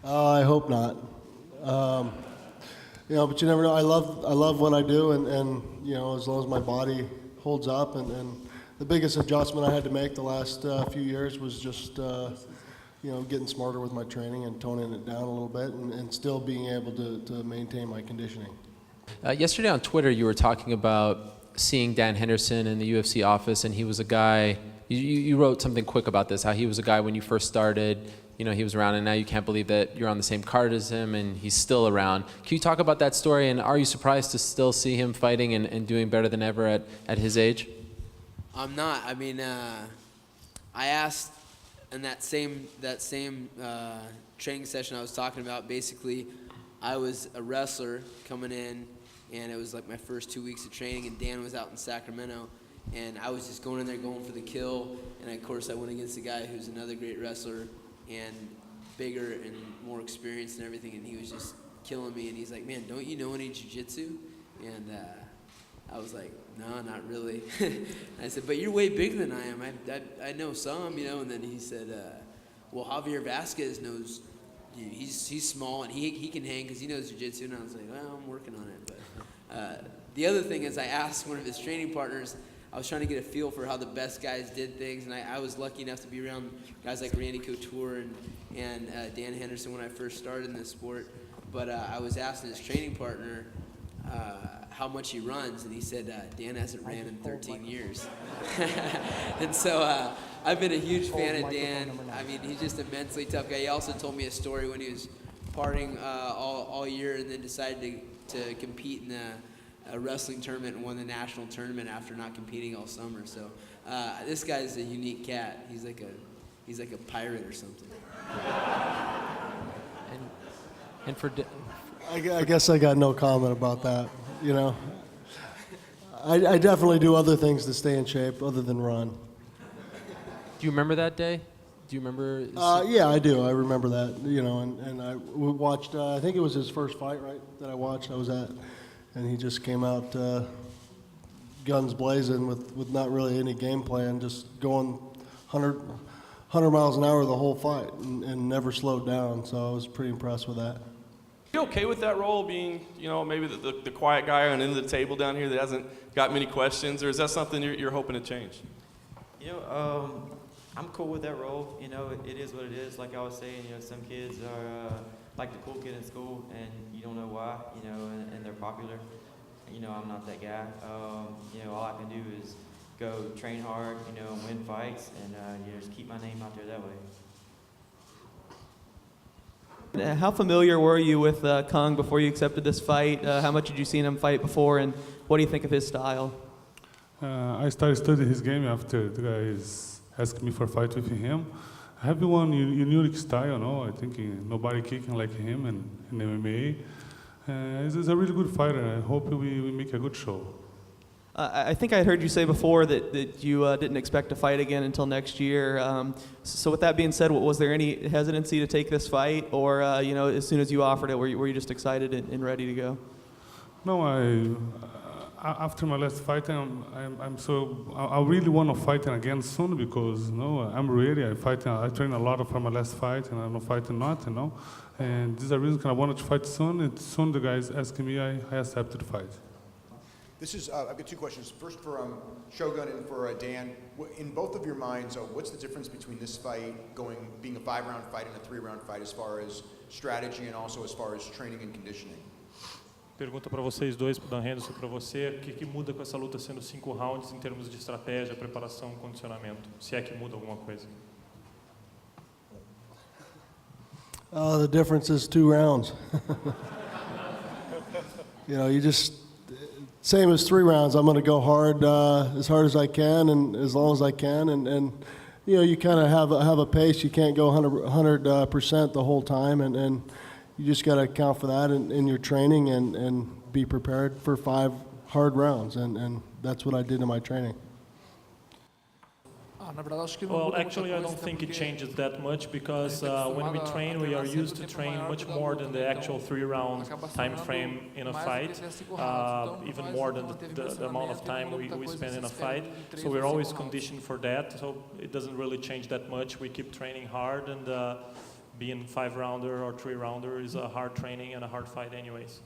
I hope not. Um, but you never know. I love what I do, and as long as my body holds up, and the biggest adjustment I had to make the last few years was just getting smarter with my training and toning it down a little bit, and still being able to maintain my conditioning. Yesterday on Twitter, you were talking about seeing Dan Henderson in the UFC office, and he was a guy. You wrote something quick about this, how he was a guy when you first started. He was around, and now you can't believe that you're on the same card as him, and he's still around. Can you talk about that story, and are you surprised to still see him fighting and doing better than ever at his age? I'm not. I mean, I asked in that same training session I was talking about. Basically, I was a wrestler coming in, and it was like my first 2 weeks of training, and Dan was out in Sacramento, and I was just going in there going for the kill, and of course I went against a guy who's another great wrestler and bigger and more experienced and everything, and he was just killing me, and he's like, man, don't you know any jiu-jitsu? And I was like, no, not really. I said, but you're way bigger than I am. I know some, and then he said, well, Javier Vasquez knows, he's small, and he can hang because he knows jiu-jitsu, and I was like, well, I'm working on it. But the other thing is I asked one of his training partners, I was trying to get a feel for how the best guys did things, and I was lucky enough to be around guys like Randy Couture and Dan Henderson when I first started in this sport. But I was asking his training partner how much he runs, and he said Dan hasn't ran in 13 years. And so I've been a huge fan of Dan. I mean, he's just a mentally tough guy. He also told me a story when he was partying all year and then decided to compete in a wrestling tournament and won the national tournament after not competing all summer. So this guy's a unique cat. He's like a pirate or something. And for I guess I got no comment about that. I definitely do other things to stay in shape other than run. Do you remember that day? Do you remember? Yeah, I do. I remember that. And I watched. I think it was his first fight, right? That I watched. I was at. And he just came out guns blazing with not really any game plan, just going 100 miles an hour the whole fight and never slowed down. So I was pretty impressed with that. You okay with that role, being maybe the quiet guy on the end of the table down here that hasn't got many questions, or is that something you're hoping to change? I'm cool with that role. It is what it is. Like I was saying, some kids are like the cool kid in school, and you don't know why, and they're popular. I'm not that guy. All I can do is go train hard, win fights, and just keep my name out there that way. How familiar were you with Kung before you accepted this fight? How much had you seen him fight before, and what do you think of his style? I started studying his game after the guys asked me for a fight with him. I have one unique style, no? I think nobody kicking like him in MMA. He's a really good fighter. I hope we make a good show. I think I had heard you say before that you didn't expect to fight again until next year. So with that being said, was there any hesitancy to take this fight, or as soon as you offered it, were you just excited and ready to go? No, after my last fight, I really want to fight again soon because I'm ready. I train a lot for my last fight, and I'm not fighting not, And this is the reason I wanted to fight soon. And soon the guys asking me, I accepted to fight. I've got two questions. First for Shogun and for Dan. In both of your minds, what's the difference between this fight being a 5-round fight and a 3-round fight as far as strategy and also as far as training and conditioning? Pergunta para vocês dois, para o Dan Henderson, para você, o que muda com essa luta sendo 5 rounds em termos de estratégia, preparação, condicionamento? Se é que muda alguma coisa? The difference is 2 rounds. You just, same as 3 rounds. I'm going to go hard as I can and as long as I can. And you kind of have a pace. You can't go 100% the whole time. And you just got to account for that in your training and be prepared for 5 hard rounds. And that's what I did in my training. Well, actually, I don't think it changes that much because when we train, we are used to train much more than the actual 3-round time frame in a fight, even more than the amount of time we spend in a fight. So we're always conditioned for that. So it doesn't really change that much. We keep training hard and being 5-rounder or 3-rounder is a hard training and a hard fight anyways.